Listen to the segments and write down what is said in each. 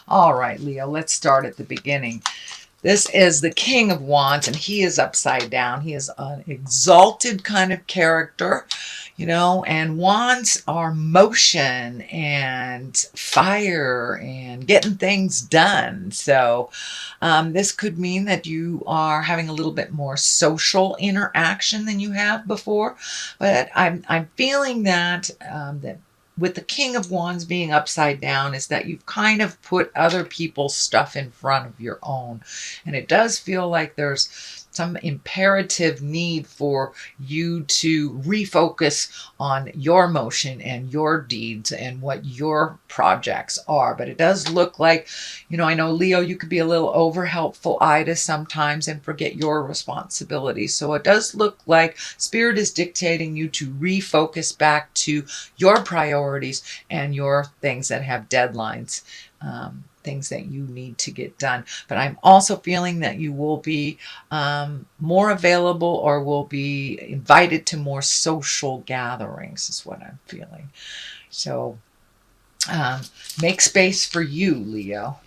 All right, Leo, let's start at the beginning. This is the King of Wands, and he is upside down. He is an exalted kind of character, and wands are motion and fire and getting things done. So this could mean that you are having a little bit more social interaction than you have before. But I'm feeling that with the King of Wands being upside down is that you've kind of put other people's stuff in front of your own. And it does feel like there's some imperative need for you to refocus on your motion and your deeds and what your projects are. But it does look like, I know, Leo, you could be a little over helpful Ida sometimes and forget your responsibilities. So it does look like Spirit is dictating you to refocus back to your priorities and your things that have deadlines. Things that you need to get done. But I'm also feeling that you will be more available or will be invited to more social gatherings is what I'm feeling. So make space for you, Leo.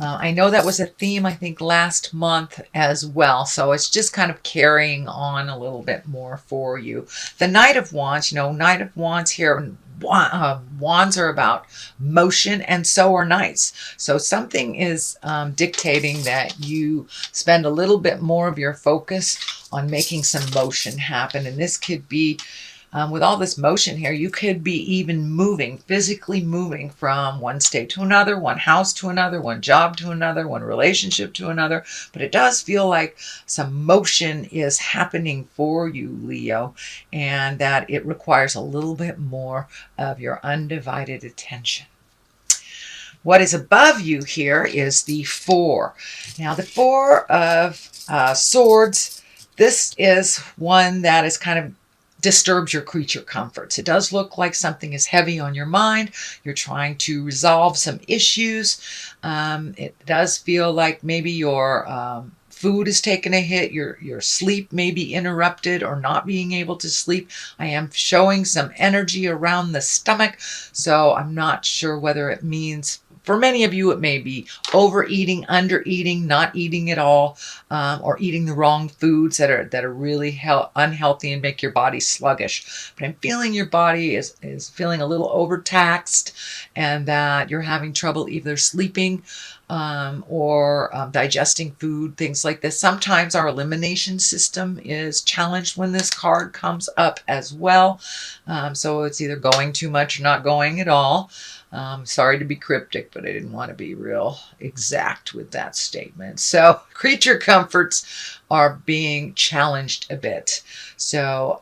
I know that was a theme, I think, last month as well. So it's just kind of carrying on a little bit more for you. The Knight of Wands, Knight of Wands here, wands are about motion, and so are knights. So something is dictating that you spend a little bit more of your focus on making some motion happen. And this could be with all this motion here, you could be even physically moving from one state to another, one house to another, one job to another, one relationship to another. But it does feel like some motion is happening for you, Leo, and that it requires a little bit more of your undivided attention. What is above you here is the Four. Now, the Four of Swords, this is one that is kind of disturbs your creature comforts. It does look like something is heavy on your mind. You're trying to resolve some issues. It does feel like maybe your food is taking a hit. Your sleep may be interrupted or not being able to sleep. I am showing some energy around the stomach, so I'm not sure whether it means, for many of you, it may be overeating, undereating, not eating at all, or eating the wrong foods that are really unhealthy and make your body sluggish. But I'm feeling your body is feeling a little overtaxed, and that you're having trouble either sleeping or digesting food, things like this. Sometimes our elimination system is challenged when this card comes up as well. So it's either going too much or not going at all. Sorry to be cryptic, but I didn't want to be real exact with that statement. So creature comforts are being challenged a bit. So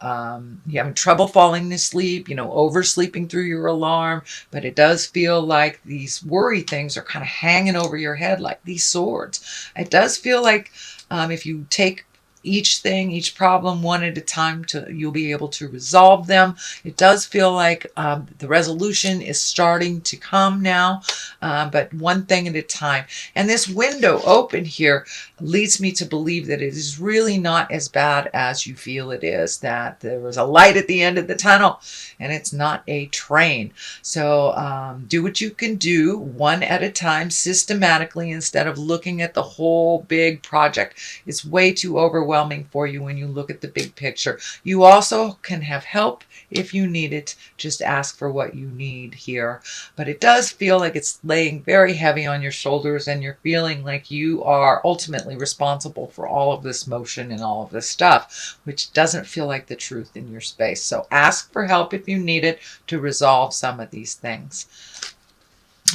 you're having trouble falling to sleep, oversleeping through your alarm, but it does feel like these worry things are kind of hanging over your head like these swords. It does feel like if you take each problem one at a time, you'll be able to resolve them. It does feel like the resolution is starting to come now, but one thing at a time. And this window open here leads me to believe that it is really not as bad as you feel it is, that there was a light at the end of the tunnel and it's not a train. So do what you can do one at a time, systematically, instead of looking at the whole big project. It's way too overwhelming for you when you look at the big picture. You also can have help if you need it. Just ask for what you need here. But it does feel like it's laying very heavy on your shoulders, and you're feeling like you are ultimately responsible for all of this motion and all of this stuff, which doesn't feel like the truth in your space. So ask for help if you need it to resolve some of these things.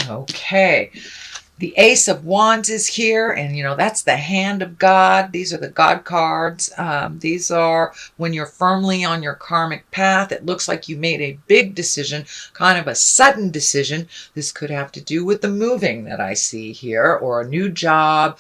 Okay. The Ace of Wands is here, and that's the hand of God. These are the God cards. These are when you're firmly on your karmic path. It looks like you made a big decision, kind of a sudden decision. This could have to do with the moving that I see here, or a new job,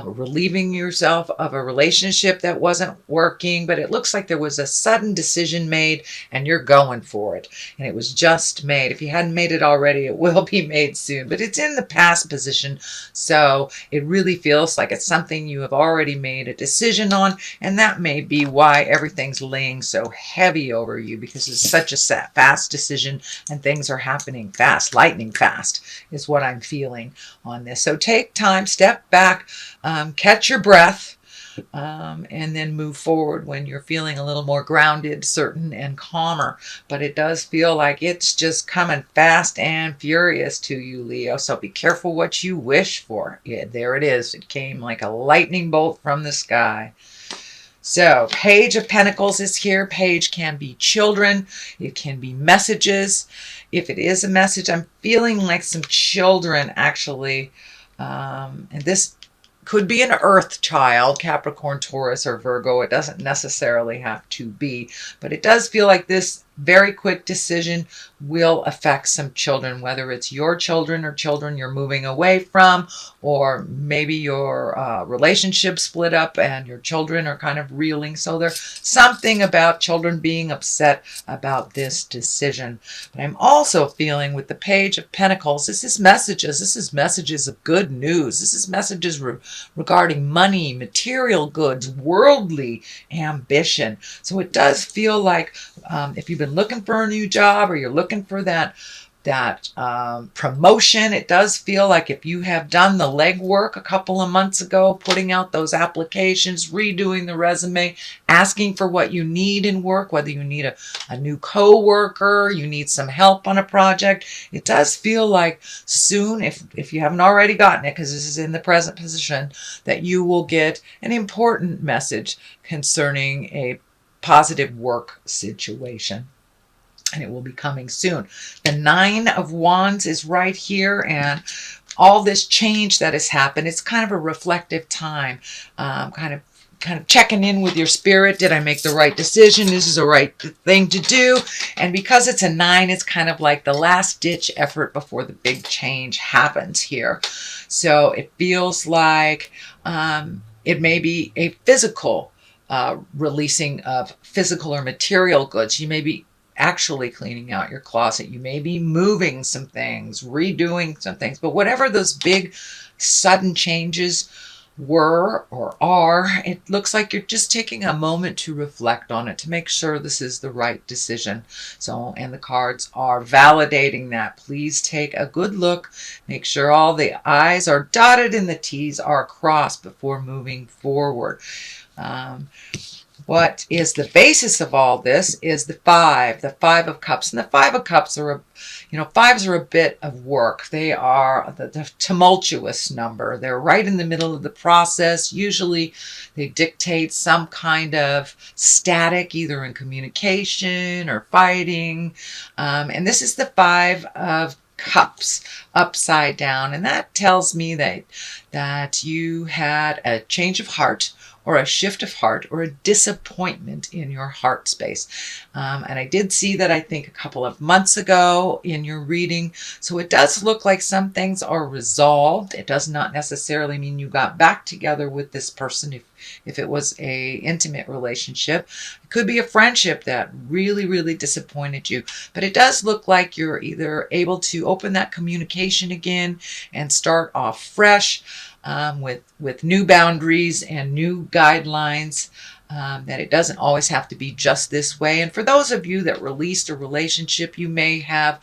relieving yourself of a relationship that wasn't working, but it looks like there was a sudden decision made and you're going for it. And it was just made. If you hadn't made it already, it will be made soon, but it's in the past position. position. So it really feels like it's something you have already made a decision on, and that may be why everything's laying so heavy over you, because it's such a fast decision and things are happening fast. Lightning fast is what I'm feeling on this. So take time, step back, catch your breath, and then move forward when you're feeling a little more grounded, certain, and calmer. But it does feel like it's just coming fast and furious to you, Leo. So be careful what you wish for. Yeah, there it is. It came like a lightning bolt from the sky. So Page of Pentacles is here. Page can be children. It can be messages. If it is a message, I'm feeling like some children actually. And this could be an earth child, Capricorn, Taurus, or Virgo. It doesn't necessarily have to be, but it does feel like this very quick decision will affect some children, whether it's your children or children you're moving away from, or maybe your relationship split up and your children are kind of reeling. So there's something about children being upset about this decision. But I'm also feeling with the Page of Pentacles, this is messages. This is messages of good news. This is messages regarding money, material goods, worldly ambition. So it does feel like if you've been looking for a new job, or you're looking for that promotion, it does feel like if you have done the legwork a couple of months ago, putting out those applications, redoing the resume, asking for what you need in work, whether you need a new coworker, you need some help on a project, it does feel like soon, if you haven't already gotten it, because this is in the present position, that you will get an important message concerning a positive work situation. And it will be coming soon. The Nine of Wands is right here, and all this change that has happened, it's kind of a reflective time, kind of checking in with your spirit. Did I make the right decision? This is the right thing to do. And because it's a 9, it's kind of like the last ditch effort before the big change happens here. So it feels like it may be a physical releasing of physical or material goods. You may be actually cleaning out your closet. You may be moving some things, redoing some things, but whatever those big sudden changes were or are, it looks like you're just taking a moment to reflect on it, to make sure this is the right decision. So, and the cards are validating that. Please take a good look. Make sure all the I's are dotted and the T's are crossed before moving forward. What is the basis of all this is the Five of Cups. And the Five of Cups are, fives are a bit of work. They are the tumultuous number. They're right in the middle of the process. Usually they dictate some kind of static, either in communication or fighting. And this is the Five of Cups upside down. And that tells me that you had a change of heart, or a shift of heart, or a disappointment in your heart space. And I did see that, I think, a couple of months ago in your reading. So it does look like some things are resolved. It does not necessarily mean you got back together with this person if it was a intimate relationship. It could be a friendship that really, really disappointed you. But it does look like you're either able to open that communication again and start off fresh, with new boundaries and new guidelines, that it doesn't always have to be just this way. And for those of you that released a relationship, you may have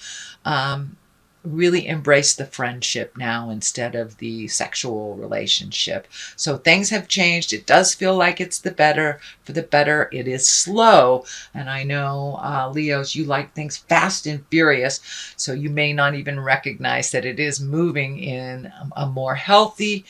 really embraced the friendship now instead of the sexual relationship. So things have changed. It does feel like it's the better. For the better, it is slow. And I know, Leos, you like things fast and furious, so you may not even recognize that it is moving in a more healthy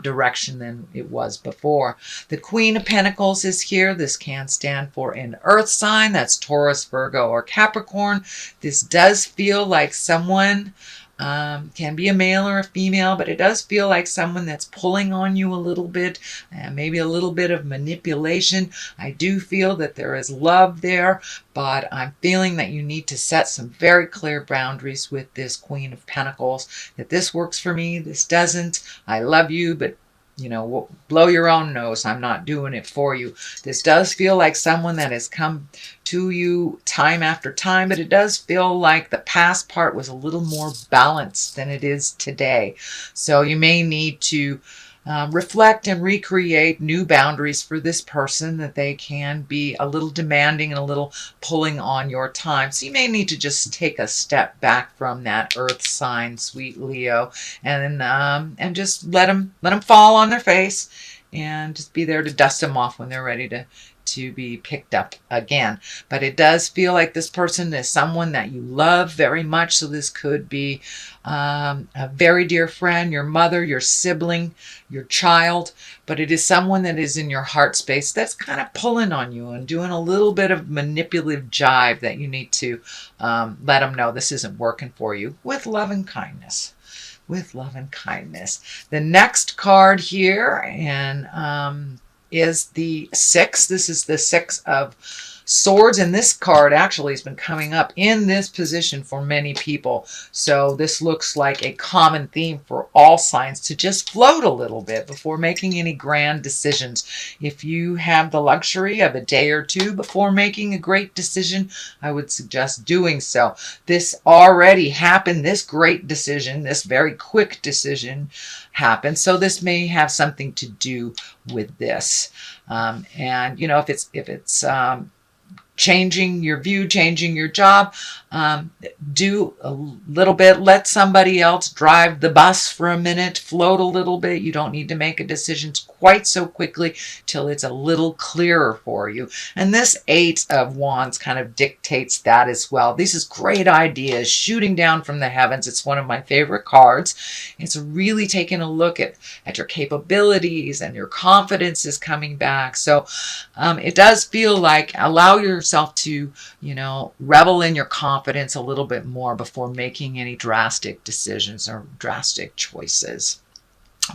direction than it was before. The Queen of Pentacles is here. This can stand for an earth sign. That's Taurus, Virgo, or Capricorn. This does feel like someone, can be a male or a female, but it does feel like someone that's pulling on you a little bit, and maybe a little bit of manipulation. I do feel that there is love there, but I'm feeling that you need to set some very clear boundaries with this Queen of Pentacles, that this works for me, this doesn't. I love you, but you know, blow your own nose. I'm not doing it for you. This does feel like someone that has come to you time after time, but it does feel like the past part was a little more balanced than it is today. So you may need to reflect and recreate new boundaries for this person, that they can be a little demanding and a little pulling on your time. So you may need to just take a step back from that earth sign, sweet Leo, and just let them fall on their face, and just be there to dust them off when they're ready to be picked up again. But it does feel like this person is someone that you love very much. So this could be a very dear friend, your mother, your sibling, your child, but it is someone that is in your heart space that's kind of pulling on you and doing a little bit of manipulative jive, that you need to let them know this isn't working for you, with love and kindness. With love and kindness. The next card here is the 6. This is the 6 of Swords, and this card actually has been coming up in this position for many people. So this looks like a common theme for all signs, to just float a little bit before making any grand decisions. If you have the luxury of a day or two before making a great decision, I would suggest doing so. This already happened. This great decision, this very quick decision happened. So this may have something to do with this. And you know, if it's changing your view, changing your job, do a little bit, let somebody else drive the bus for a minute, float a little bit. You don't need to make a decision quite so quickly till it's a little clearer for you. And this 8 of Wands kind of dictates that as well. This is great ideas shooting down from the heavens. It's one of my favorite cards. It's really taking a look at your capabilities, and your confidence is coming back. So it does feel like allow yourself to, you know, revel in your confidence a little bit more before making any drastic decisions or drastic choices.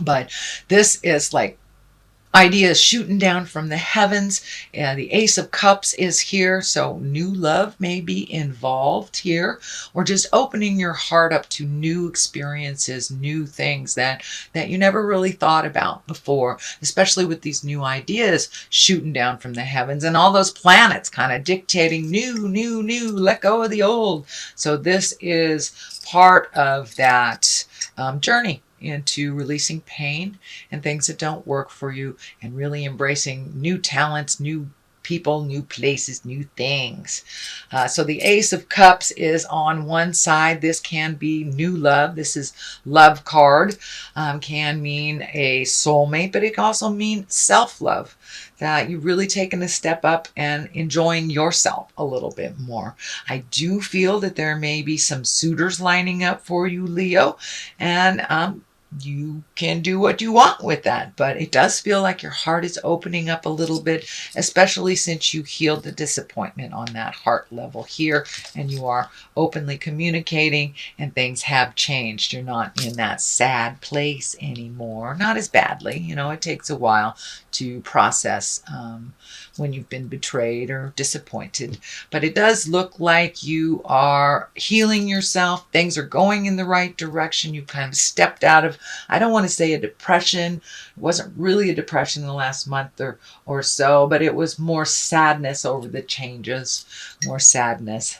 But this is like ideas shooting down from the heavens. The Ace of Cups is here, so new love may be involved here, or just opening your heart up to new experiences, new things that you never really thought about before, especially with these new ideas shooting down from the heavens, and all those planets kind of dictating new, let go of the old. So this is part of that journey into releasing pain and things that don't work for you, and really embracing new talents, new people, new places, new things. So the Ace of Cups is on one side. This can be new love. This is love card. Can mean a soulmate, but it can also mean self-love, that you've really taken a step up and enjoying yourself a little bit more. I do feel that there may be some suitors lining up for you, Leo, and you can do what you want with that, but it does feel like your heart is opening up a little bit, especially since you healed the disappointment on that heart level here, and you are openly communicating, and things have changed. You're not in that sad place anymore, not as badly. You know, it takes a while to process when you've been betrayed or disappointed, but it does look like you are healing yourself. Things are going in the right direction. You kind of stepped out of, I don't want to say a depression. It wasn't really a depression in the last month or so, but it was more sadness over the changes, more sadness.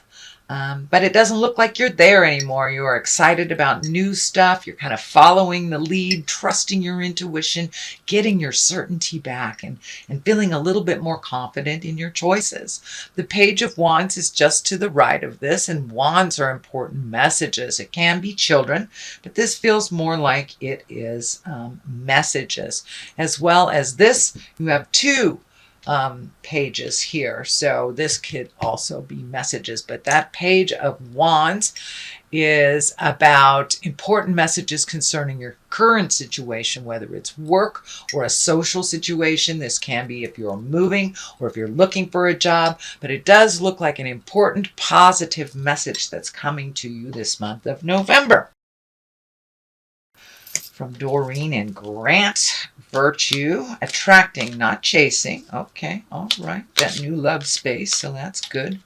But it doesn't look like you're there anymore. You are excited about new stuff. You're kind of following the lead, trusting your intuition, getting your certainty back, and feeling a little bit more confident in your choices. The Page of Wands is just to the right of this, and wands are important messages. It can be children, but this feels more like it is messages. As well as this, you have 2 pages here, so this could also be messages, but that Page of Wands is about important messages concerning your current situation, whether it's work or a social situation. This can be if you're moving or if you're looking for a job, but it does look like an important positive message that's coming to you this month of November. From Doreen and Grant, virtue, attracting, not chasing. Okay, all right. That new love space, so that's good.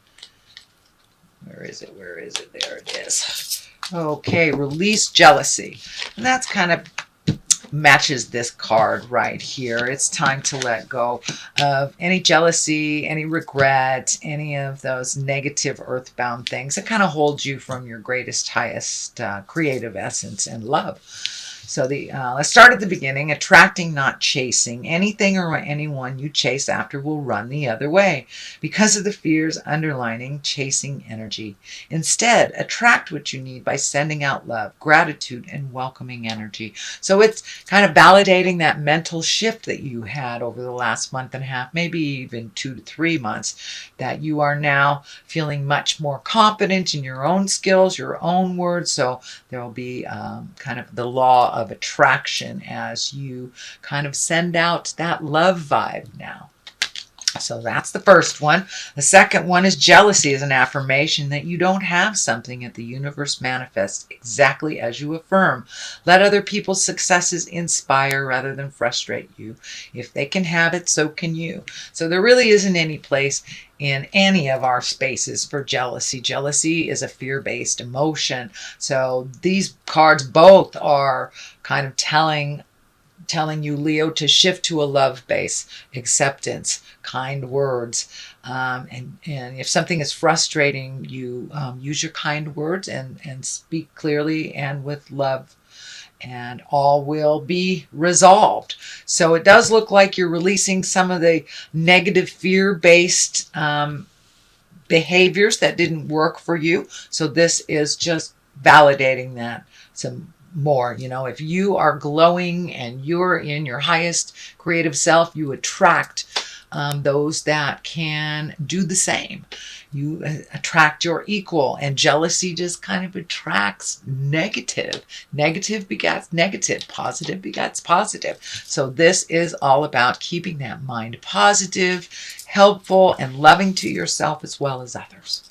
Where is it? Where is it? There it is. Okay, release jealousy. And that's kind of matches this card right here. It's time to let go of any jealousy, any regret, any of those negative earthbound things that kind of hold you from your greatest, highest creative essence and love. So let's start at the beginning. Attracting, not chasing. Anything or anyone you chase after will run the other way because of the fears underlining chasing energy. Instead, attract what you need by sending out love, gratitude, and welcoming energy. So it's kind of validating that mental shift that you had over the last month and a half, maybe even 2 to 3 months, that you are now feeling much more confident in your own skills, your own words. So there will be kind of the law of attraction as you kind of send out that love vibe now. So that's the first one. The second one is jealousy is an affirmation that you don't have something that the universe manifests exactly as you affirm. Let other people's successes inspire rather than frustrate you. If they can have it, so can you. So there really isn't any place in any of our spaces for jealousy. Jealousy is a fear-based emotion. So these cards both are kind of telling you, Leo, to shift to a love base, acceptance, kind words. And if something is frustrating you, use your kind words and speak clearly and with love, and all will be resolved. So it does look like you're releasing some of the negative fear-based behaviors that didn't work for you. So this is just validating that some more. If you are glowing and you're in your highest creative self, you attract those that can do the same. You attract your equal, and jealousy just kind of attracts negative. Negative begets negative. Positive begets positive. So this is all about keeping that mind positive, helpful, and loving to yourself as well as others.